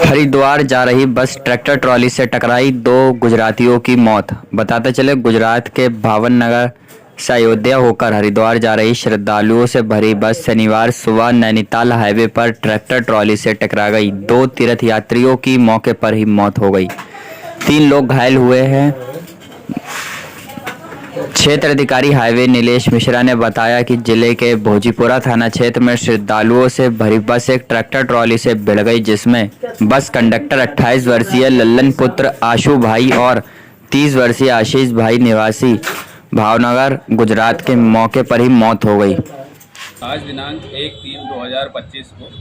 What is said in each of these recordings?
हरिद्वार जा रही बस ट्रैक्टर ट्रॉली से टकराई, 2 गुजरातियों की मौत। बताते चले गुजरात के भावन नगर से अयोध्या होकर हरिद्वार जा रही श्रद्धालुओं से भरी बस शनिवार सुबह नैनीताल हाईवे पर ट्रैक्टर ट्रॉली से टकरा गई। 2 तीर्थ यात्रियों की मौके पर ही मौत हो गई, 3 लोग घायल हुए हैं। क्षेत्र अधिकारी हाईवे नीलेश मिश्रा ने बताया कि जिले के भोजीपुरा थाना क्षेत्र में श्रद्धालुओं से भरी बस एक ट्रैक्टर ट्रॉली से भिड़ गई, जिसमें बस कंडक्टर 28 वर्षीय लल्लन पुत्र आशु भाई और 30 वर्षीय आशीष भाई निवासी भावनगर गुजरात के मौके पर ही मौत हो गई। आज दिनांक 1/3/2025 को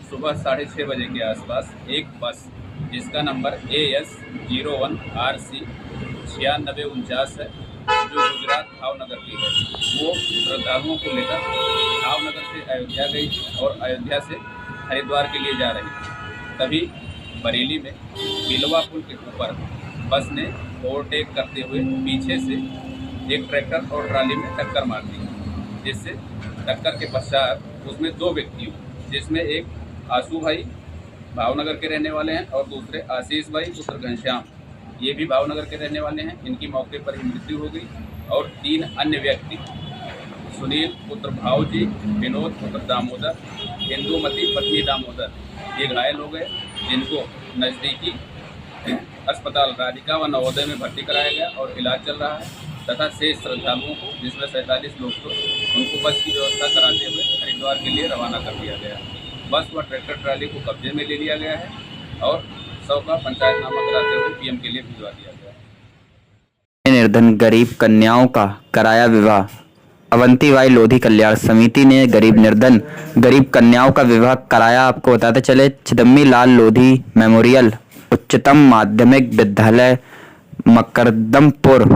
सुबह 6:30 बजे के आसपास एक बस जिसका नंबर AS 01 RC 9649 है, जो गुजरात भावनगर की है, वो श्रद्धालुओं को लेकर भावनगर से अयोध्या गई और अयोध्या से हरिद्वार के लिए जा रही थी। तभी बरेली में बिलवा पुल के ऊपर बस ने ओवरटेक करते हुए पीछे से एक ट्रैक्टर और ट्राली में टक्कर मार दी, जिससे टक्कर के पश्चात उसमें 2 व्यक्ति हुए, जिसमें एक आशु भाई भावनगर के रहने वाले हैं और दूसरे आशीष भाई पुत्र घनश्याम, ये भी भावनगर के रहने वाले हैं। इनकी मौके पर ही मृत्यु हो गई और 3 अन्य व्यक्ति सुनील पुत्र भावजी, विनोद पुत्र दामोदर, इंदुमती पत्नी दामोदर, ये घायल हो गए, जिनको नज़दीकी अस्पताल राधिका व नवोदय में भर्ती कराया गया और इलाज चल रहा है। तथा शेष श्रद्धालुओं को, जिसमें 47 लोग थे, उनको बस की व्यवस्था कराते हुए हरिद्वार के लिए रवाना कर दिया गया। बस व ट्रैक्टर ट्राली को कब्जे में ले लिया गया है और शव का पंचायतनामा कराते हुए PM के लिए भिजवा दिया गया। निर्धन गरीब कन्याओं का कराया विवाह। अवंतीबाई लोधी कल्याण समिति ने गरीब कन्याओं का विवाह कराया। आपको बताते चले, चिदम्मी लाल लोधी मेमोरियल उच्चतम माध्यमिक विद्यालय मकरदमपुर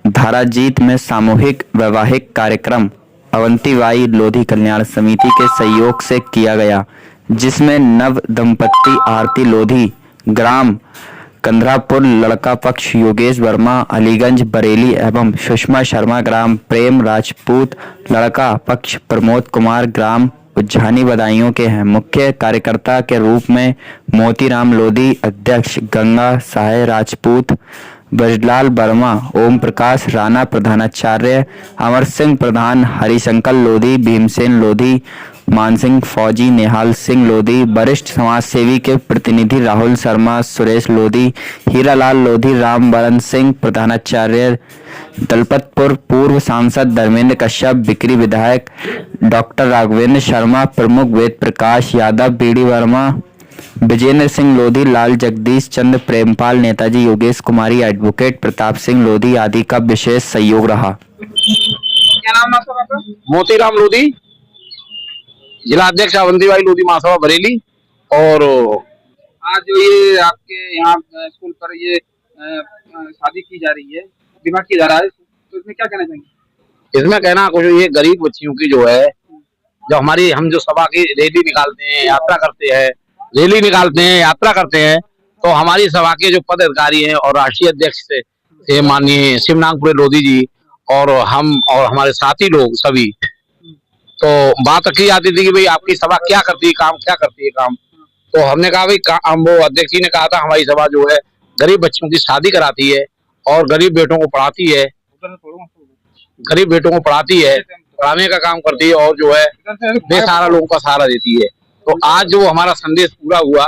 धाराजीत में सामूहिक वैवाहिक कार्यक्रम अवंतीबाई लोधी कल्याण समिति के सहयोग से किया गया, जिसमें नव दंपत्ति आरती लोधी ग्राम कंधरापुर लड़का पक्ष योगेश वर्मा अलीगंज बरेली एवं सुषमा शर्मा ग्राम प्रेम राजपूत लड़का पक्ष प्रमोद कुमार ग्राम उज्जानी बदायूं के हैं। मुख्य कार्यकर्ता के रूप में मोतीराम लोधी, अध्यक्ष गंगा साहे राजपूत, ब्रजलाल वर्मा, ओम प्रकाश राणा प्रधानाचार्य, अमर सिंह प्रधान, हरिशंकर लोधी, भीमसेन लोधी, मानसिंह फौजी, निहाल सिंह लोधी, वरिष्ठ समाज सेवी के प्रतिनिधि राहुल शर्मा, सुरेश लोधी, हीरालाल लोधी, रामवरण सिंह प्रधानाचार्य, दलपतपुर पूर्व सांसद धर्मेंद्र कश्यप, बिक्री विधायक डॉक्टर राघवेंद्र शर्मा, प्रमुख वेद प्रकाश यादव, बीडी वर्मा, विजेंद्र सिंह लोधी, लाल जगदीश चंद्र प्रेमपाल, नेताजी योगेश कुमारी, एडवोकेट प्रताप सिंह लोधी आदि का विशेष सहयोग रहा। क्या नाम आपका? मोतीराम लोधी, जिला अध्यक्ष अवंतीबाई लोधी महासभा बरेली। और आज जो ये आपके यहाँ स्कूल पर ये शादी की जा रही है, विवाह किया जा रहा है, तो इसमें क्या कहना चाहेंगे? इसमें कहना कुछ, ये गरीब बच्चियों की जो है, जो हमारी हम जो सभा की रैली निकालते हैं, यात्रा करते हैं, रैली निकालते हैं, यात्रा करते हैं, तो हमारी सभा के जो पदाधिकारी हैं और राष्ट्रीय अध्यक्ष से माननीय शिवनांगपुरे लोधी जी और हम और हमारे साथी लोग सभी, तो बात की जाती थी कि भाई आपकी सभा क्या करती है काम, क्या करती है काम। तो हमने कहा भाई वो अध्यक्ष जी ने कहा था हमारी सभा जो है गरीब बच्चों की शादी कराती है और गरीब बेटों को पढ़ाती है, गरीब बेटों को पढ़ाती है, पढ़ाने का काम करती है और जो है बेसहारा लोगों का सहारा देती है। तो आज जो हमारा संदेश पूरा हुआ,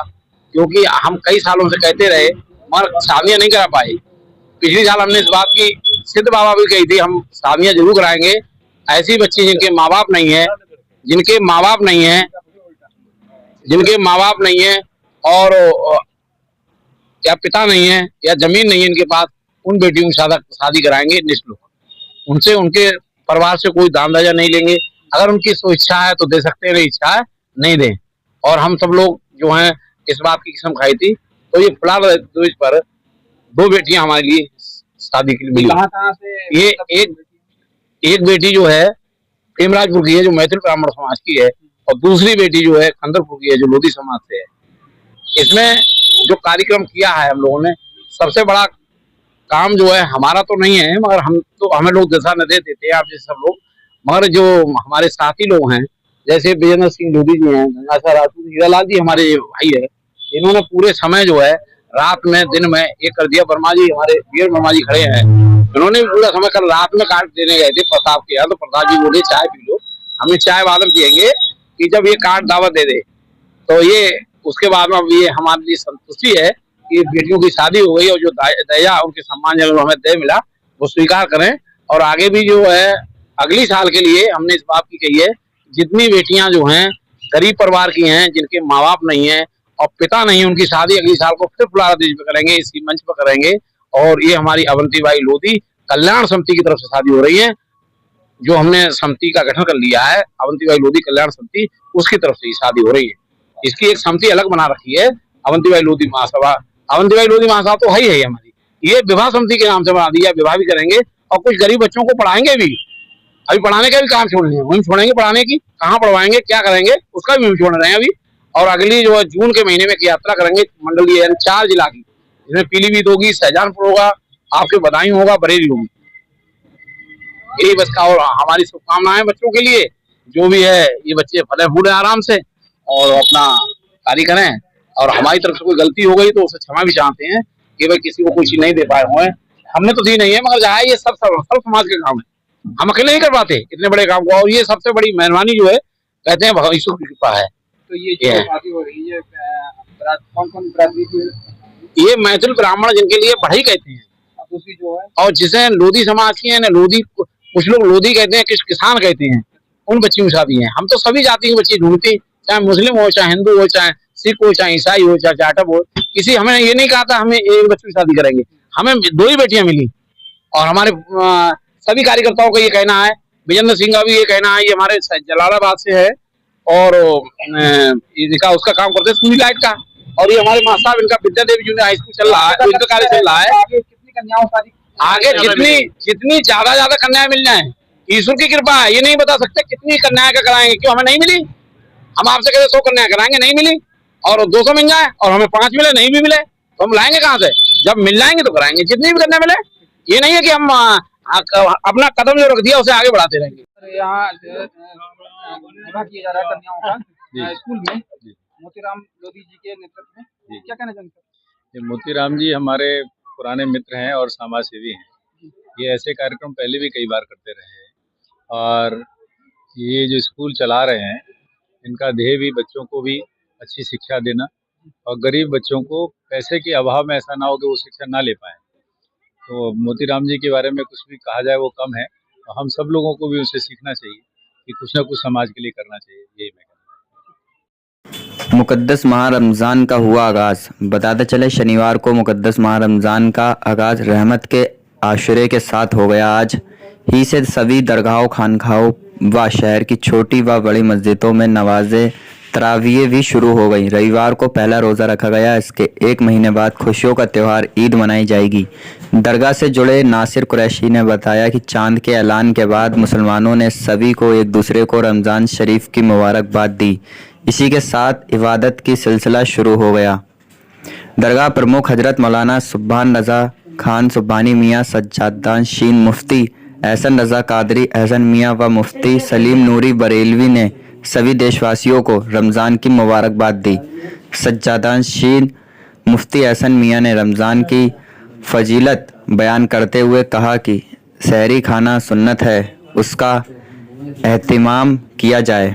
क्योंकि हम कई सालों से कहते रहे मगर शादियां नहीं करा पाए। पिछले साल हमने इस बात की सिद्ध बाबा भी कही थी, हम शादियां जरूर कराएंगे। ऐसी बच्ची जिनके माँ बाप नहीं है, जिनके माँ बाप नहीं है और या पिता नहीं है या जमीन नहीं है इनके पास, उन बेटियों की शादी कराएंगे निःशुल्क। उनसे उनके परिवार से कोई दान दहेज नहीं लेंगे। अगर उनकी सो इच्छा है तो दे सकते हैं, नहीं इच्छा है नहीं दें। और हम सब लोग जो हैं इस बात की कसम खाई थी। तो ये फिलहाल पर 2 बेटियां हमारे लिए शादी के लिए मिली। कहाँ से? ये एक बेटी जो है प्रेमराजपुर की है, जो मैथिल ब्राह्मण समाज की है, और दूसरी बेटी जो है खंडरपुर की है, जो लोधी समाज से है। इसमें जो कार्यक्रम किया है हम लोगों ने, सबसे बड़ा काम जो है हमारा तो नहीं है, मगर हमें लोग दिशा निर्देश देते हैं आप जैसे सब लोग, मगर जो हमारे साथी लोग हैं जैसे विजेंद्र सिंह लोधी जी हैं, गंगा राजपूत, हीरालाल जी हमारे भाई है, इन्होंने पूरे समय जो है रात में दिन में ये कर दिया। वर्मा जी, हमारे वीर वर्मा जी खड़े हैं, इन्होंने भी पूरा समय कल रात में कार्ड देने गए थे प्रताप के यहाँ, तो प्रताप जी बोले चाय पी लो, हमें चाय बाद में पियेंगे कि जब ये कार्ड दावत दे दे। तो ये उसके बाद में अब ये हमारे लिए संतुष्टि है कि बेटियों की शादी हो गई और जो दया उनके सम्मान जो हमें दे मिला वो स्वीकार करें। और आगे भी जो है अगली साल के लिए हमने इस बात की कही है, जितनी बेटियां जो हैं गरीब परिवार की हैं, जिनके माँ बाप नहीं है और पिता नहीं है, उनकी शादी अगली साल को फिर फुलारा देश पे करेंगे, इसी मंच पर करेंगे। और ये हमारी अवंतीबाई लोधी कल्याण समिति की तरफ से शादी हो रही है, जो हमने समिति का गठन कर लिया है, अवंतीबाई लोधी कल्याण समिति, उसकी तरफ से ये शादी हो रही है। इसकी एक समिति अलग बना रखी है, अवंतीबाई लोधी महासभा। अवंतीबाई लोधी महासभा तो है ही हमारी, ये विवाह समिति के नाम से बना दिया, विवाह भी करेंगे और कुछ गरीब बच्चों को पढ़ाएंगे भी। अभी पढ़ाने का भी काम छोड़ रहे हैं, वहीं छोड़ेंगे पढ़ाने की, कहाँ पढ़वाएंगे क्या करेंगे उसका भी छोड़ रहे हैं अभी। और अगली जो है जून के महीने में एक यात्रा करेंगे मंडलीय, यानी 4 जिला की, जिसमें पीलीभीत होगी, शाहजहांपुर होगा, आपके बदायूं होगा, बरेली होगी। यही बस का और हमारी शुभकामनाएं बच्चों के लिए। जो भी है ये बच्चे फले फूले आराम से और अपना कार्य करें। और हमारी तरफ से कोई गलती हो गई तो उसे क्षमा भी चाहते हैं कि भाई किसी को कोई चीज नहीं दे पाए हुए, हमने तो दी नहीं है, मगर जहाँ ये सब समाज के काम है, हम अकेले नहीं कर पाते इतने बड़े काम को। और ये सबसे बड़ी मेहरबानी जो है, कहते हैं भगवान ईश्वर की कृपा है। तो ये जो शादी हो रही है कौन कौन बिरादरी की? ये मैथिल ब्राह्मण जिनके लिए बढ़ई कहते हैं, दूसरी जो है और जिसे लोधी समाज की है ना, लोधी कुछ लोग लोधी कहते हैं, कुछ किसान कहते हैं, उन बच्चियों की शादी है। हम तो सभी जाति की बच्ची ढूंढती, चाहे मुस्लिम हो, चाहे हिंदू हो, चाहे सिख हो, चाहे ईसाई हो, चाहे जाटव हो, किसी हमें ये नहीं कहा था हमें एक बच्चे की शादी करेंगे, हमें 2 ही बेटियां मिली। और हमारे सभी कार्यकर्ताओं का ये कहना है, विजेंद्र सिंह का भी ये कहना है, ये हमारे जलालाबाद से है और इनका उसका काम करते हैं सुनी लाइट का। और ये हमारे माँ साहब, इनका विद्या देवी जूनियर हाई स्कूल चल रहा है, इनका कार्य चल रहा है। कितनी कन्याओं शादी आगे जितनी ज्यादा कन्याएं मिल जाए, ईश्वर की कृपा है। ये नहीं बता सकते कितनी कन्याएं का कराएंगे, क्यों हमें नहीं मिली, हम आपसे कहते 100 कन्याएं कराएंगे, नहीं मिली, और 200 मिल जाए और हमें 5 मिले, नहीं भी मिले तो हम लाएंगे कहाँ से? जब मिल जाएंगे तो कराएंगे, जितनी भी कन्या मिले। ये नहीं है कि हम अपना कदम जो रख दिया उसे आगे बढ़ाते रहेंगे। यहाँ विवाह किया जा रहा है कन्याओं का स्कूल में, मोतीराम लोधी जी के नेतृत्व में, क्या कहना चाहेंगे? मोतीराम जी हमारे पुराने मित्र हैं और समाज सेवी हैं। ये ऐसे कार्यक्रम पहले भी कई बार करते रहे हैं और ये जो स्कूल चला रहे हैं, इनका ध्येय भी बच्चों को भी अच्छी शिक्षा देना और गरीब बच्चों को पैसे के अभाव में ऐसा ना हो कि वो शिक्षा ना ले पाएँ। तो मोतीराम जी के बारे में कुछ भी कहा जाए वो कम है, और हम सब लोगों को भी उनसे सीखना चाहिए कि कुछ ना कुछ समाज के लिए करना चाहिए। यही मैं मुकद्दस माह रमज़ान का हुआ आगाज़। बताते चले शनिवार को मुकद्दस माह रमज़ान का आगाज़ रहमत के आशुरे के साथ हो गया। आज ही से सभी दरगाहों, खानखाहों व शहर की छोटी व बड़ी मस्जिदों में नमाज़े तरावीह भी शुरू हो गई। रविवार को पहला रोज़ा रखा गया। इसके 1 महीने बाद खुशियों का त्यौहार ईद मनाई जाएगी। दरगाह से जुड़े नासिर कुरैशी ने बताया कि चांद के ऐलान के बाद मुसलमानों ने सभी को एक दूसरे को रमज़ान शरीफ की मुबारकबाद दी। इसी के साथ इबादत की सिलसिला शुरू हो गया। दरगाह प्रमुख हजरत मौलाना सुभान रज़ा खान सुभानी मियाँ सज्जादान शीन, मुफ्ती एहसन रज़ा कादरी एहसन मियाँ व मुफ्ती सलीम नूरी बरेलवी ने सभी देशवासियों को रमज़ान की मुबारकबाद दी। सज्जादान शीन मुफ्ती एहसन मियाँ ने रमज़ान की फजीलत बयान करते हुए कहा कि सहरी खाना सुन्नत है, उसका एहतिमाम किया जाए।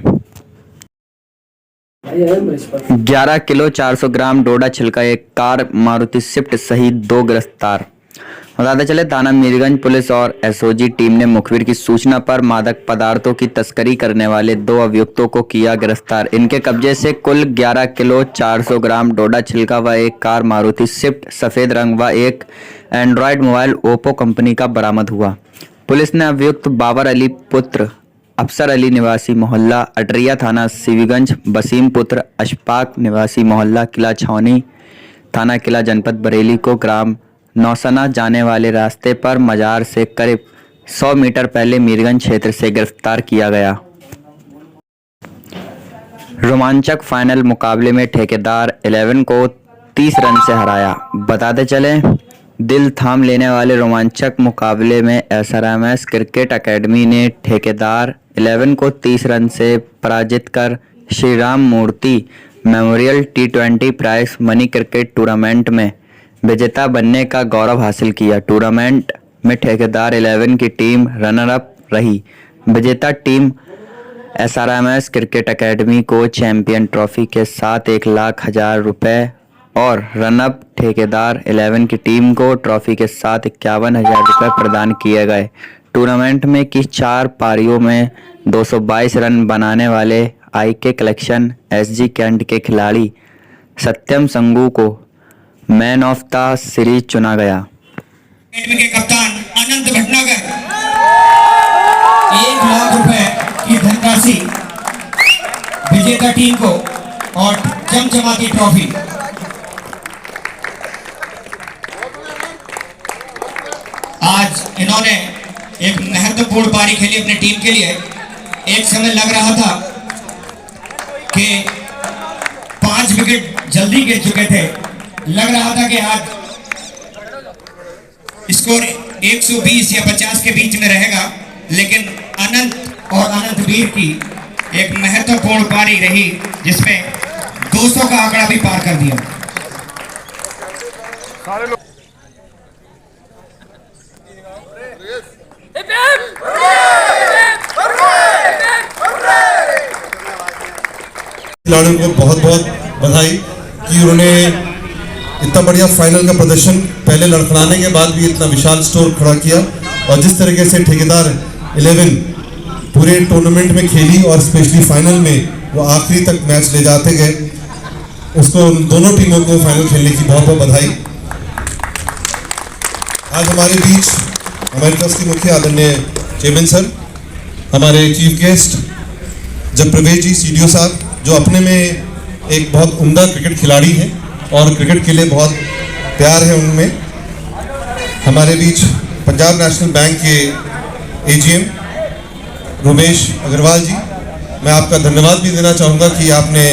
11 किलो 400 ग्राम डोडा छिलका एक कार मारुति स्विफ्ट सहित 2 गिरफ्तार। बताते चले थाना मीरगंज पुलिस और एसओजी टीम ने मुखबिर की सूचना पर मादक पदार्थों की तस्करी करने वाले 2 अभियुक्तों को किया गिरफ्तार। इनके कब्जे से कुल 11 किलो 400 ग्राम डोडा छिलका व एक कार मारुति स्विफ्ट सफेद रंग व एक एंड्रॉयड मोबाइल ओप्पो कंपनी का बरामद हुआ। पुलिस ने अभियुक्त बाबर अली पुत्र अफसर अली निवासी मोहल्ला अटरिया थाना सिवीगंज, बसीम पुत्र अशफाक निवासी मोहल्ला किला छावनी थाना किला जनपद बरेली को ग्राम नौसना जाने वाले रास्ते पर मजार से करीब 100 मीटर पहले मीरगंज क्षेत्र से गिरफ्तार किया गया। रोमांचक फाइनल मुकाबले में ठेकेदार 11 को 30 रन से हराया। बताते चले दिल थाम लेने वाले रोमांचक मुकाबले में एसआरएमएस क्रिकेट एकेडमी ने ठेकेदार 11 को 30 रन से पराजित कर Shriram Murthy memorial T20 prize money cricket tournament में विजेता बनने का गौरव हासिल किया। टूर्नामेंट में ठेकेदार 11 की टीम रनर अप रही। विजेता टीम SRMS क्रिकेट एकेडमी को चैंपियन ट्रॉफी के साथ 1,00,000 रुपये और रनअप ठेकेदार 11 की टीम को ट्रॉफी के साथ 51,000 रुपये प्रदान किए गए। टूर्नामेंट में की 4 पारियों में 222 रन बनाने वाले IK कलेक्शन SG कैंट के खिलाड़ी सत्यम संगू को मैन ऑफ द सीरीज चुना गया। के कप्तान अनंत भटनागर 1,00,000 रुपए की धनराशि विजेता टीम को और चमचमाती ट्रॉफी। आज इन्होंने एक महत्वपूर्ण पारी खेली अपनी टीम के लिए। एक समय लग रहा था कि 5 विकेट जल्दी गिर चुके थे, लग रहा था कि आज स्कोर 120 या 50 के बीच में रहेगा, लेकिन अनंत और अनंत वीर की एक महत्वपूर्ण पारी रही जिसमें 200 का आंकड़ा भी पार कर दिया। खिलाड़ियों को बहुत बहुत बधाई कि उन्होंने इतना बढ़िया फाइनल का प्रदर्शन पहले लड़खड़ाने के बाद भी इतना विशाल स्कोर खड़ा किया, और जिस तरीके से ठेकेदार 11 पूरे टूर्नामेंट में खेली और स्पेशली फाइनल में वो आखिरी तक मैच ले जाते गए, उसको उन दोनों टीमों को फाइनल खेलने की बहुत बहुत बधाई। आज हमारे बीच हमारे ट्रस्ट के मुख्य आदरणीय चेयरमैन सर, हमारे चीफ गेस्ट जयप्रवेश जी CDO साहब, जो अपने में एक बहुत उम्दा क्रिकेट खिलाड़ी हैं और क्रिकेट के लिए बहुत प्यार है उनमें। हमारे बीच पंजाब नेशनल बैंक के AGM रुमेश अग्रवाल जी, मैं आपका धन्यवाद भी देना चाहूँगा कि आपने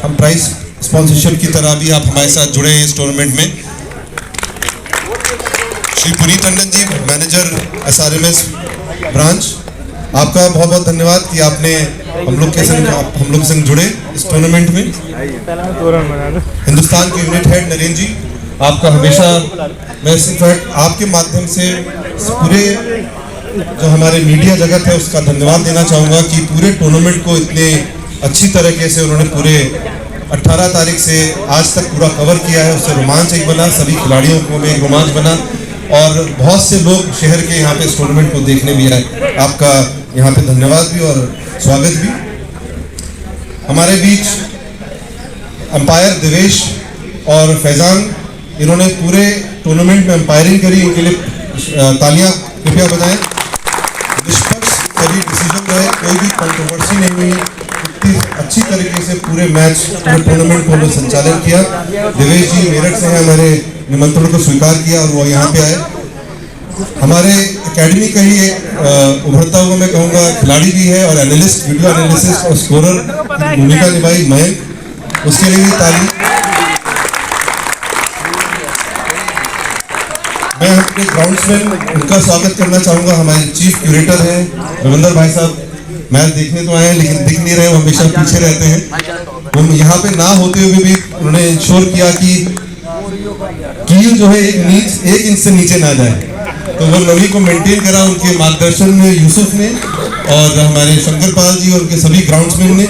हम प्राइस स्पॉन्सरशिप की तरह भी आप हमारे साथ जुड़े हैं इस टूर्नामेंट में। Shri Puneet Tandon ji, manager SRMS branch, आपका बहुत बहुत धन्यवाद कि आपने हम लोग के संग जुड़े इस टूर्नामेंट में। हिंदुस्तान के यूनिट हेड नरेंद्र जी, आपका हमेशा मैं इनफैक्ट आपके माध्यम से पूरे जो हमारे मीडिया जगत है उसका धन्यवाद देना चाहूँगा कि पूरे टूर्नामेंट को इतने अच्छी तरीके से उन्होंने पूरे 18 तारीख से आज तक पूरा कवर किया है। उससे रोमांच एक बना, सभी खिलाड़ियों को भी एक रोमांच बना और बहुत से लोग शहर के यहाँ पे इस टूर्नामेंट को देखने भी आए। आपका यहाँ पे धन्यवाद भी और स्वागत भी। हमारे बीच अंपायर देवेश और फैजान, इन्होंने पूरे टूर्नामेंट में अंपायरिंग करी, इनके लिए तालियां कृपया बजाएं। निष्पक्ष सभी डिसीजन रहे, कोई भी कंट्रोवर्सी नहीं हुई, इतनी अच्छी तरीके से पूरे मैच पूरे टूर्नामेंट को उन्होंने संचालन किया। देवेश जी मेरठ से हैं, हमारे निमंत्रण को स्वीकार किया और वो यहाँ पे आए। हमारे एकेडमी का ही एक उभरता हुआ मैं कहूँगा खिलाड़ी भी है और एनालिस्ट, वीडियो एनालिसिस्ट और स्कोरर भूमिका निभाई मयंक, उसके लिए भी ताली। मैं अपने ग्राउंड्समैन उनका स्वागत करना चाहूँगा। हमारे चीफ क्यूरेटर हैं रविंदर भाई साहब, मैच देखने तो आए हैं लेकिन दिख नहीं रहे, वो हमेशा पीछे रहते हैं। वो यहाँ पे ना होते हुए भी उन्होंने इंश्योर किया कि कील जो है 1 इंच से नीचे ना जाए, तो वो नवी को मेंटेन करा उनके मार्गदर्शन में यूसुफ ने और हमारे शंकर पाल जी और उनके सभी ग्राउंड्समैन ने।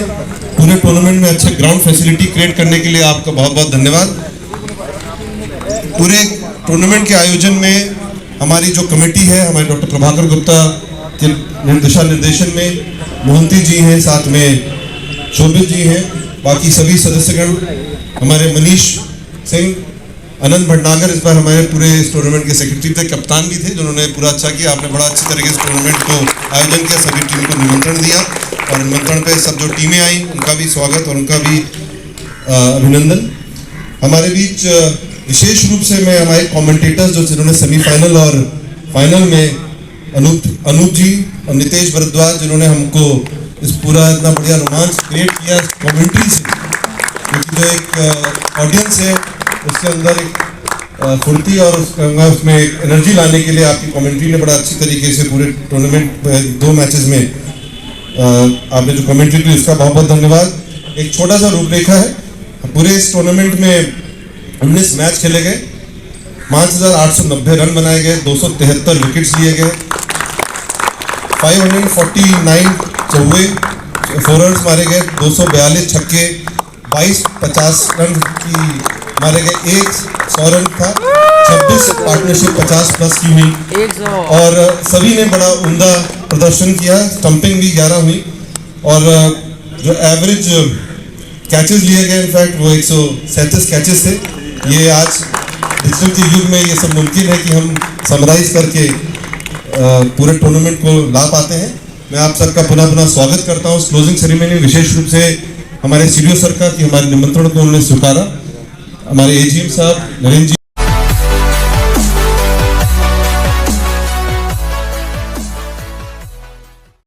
पूरे टूर्नामेंट में अच्छे ग्राउंड फैसिलिटी क्रिएट करने के लिए आपका बहुत बहुत धन्यवाद। पूरे टूर्नामेंट के आयोजन में हमारी जो कमेटी है, हमारे डॉक्टर प्रभाकर गुप्ता के दिशा निर्देशन में मोहंती जी हैं, साथ में शोभित जी हैं, बाकी सभी सदस्यगण, हमारे मनीष सिंह, अनंत भटनागर इस बार हमारे पूरे इस टूर्नामेंट के सेक्रेटरी थे, कप्तान भी थे, जिन्होंने पूरा अच्छा किया। आपने बड़ा अच्छी तरीके से टूर्नामेंट को आयोजन किया, सभी टीम को निमंत्रण दिया और निमंत्रण पे सब जो टीमें आई उनका भी स्वागत और उनका भी अभिनंदन। हमारे बीच विशेष रूप से मैं हमारे कमेंटेटर्स जो जिन्होंने सेमीफाइनल और फाइनल में अनूप जी और नितेश भरद्वाज, जिन्होंने हमको इस पूरा इतना बढ़िया रोमांच क्रिएट किया कमेंट्री से, क्योंकि जो एक ऑडियंस है उसके अंदर एक फुर्ती और उसमें एक एनर्जी लाने के लिए आपकी कमेंट्री ने बड़ा अच्छी तरीके से पूरे टूर्नामेंट 2 मैचेस में आपने जो कमेंट्री की उसका बहुत बहुत धन्यवाद। एक छोटा सा रूपरेखा है पूरे इस टूर्नामेंट में 19 मैच खेले गए, 5,890 रन बनाए गए, 273 विकेट्स लिए गए, 549 चौवे 4 रन मारे गए, 242 छक्के, 22 50 रन की मारे गए, एक 100 रन था, 26 पार्टनरशिप 50 प्लस की हुई और सभी ने बड़ा उम्दा प्रदर्शन किया। स्टंपिंग भी 11 हुई और जो एवरेज कैचेस लिए गए इनफैक्ट वो 137 कैचेस थे। ये आज डिजिटल के युग में ये सब मुमकिन है कि हम समराइज करके पूरे टूर्नामेंट को ला पाते हैं। मैं आप सबका पुनः स्वागत करता हूँ। क्लोजिंग सेरेमनी विशेष रूप से हमारे सीडीओ सर का कि हमारे निमंत्रण को उन्होंने स्वीकारा। हमारे एजीएम साहब नरेंद्र जी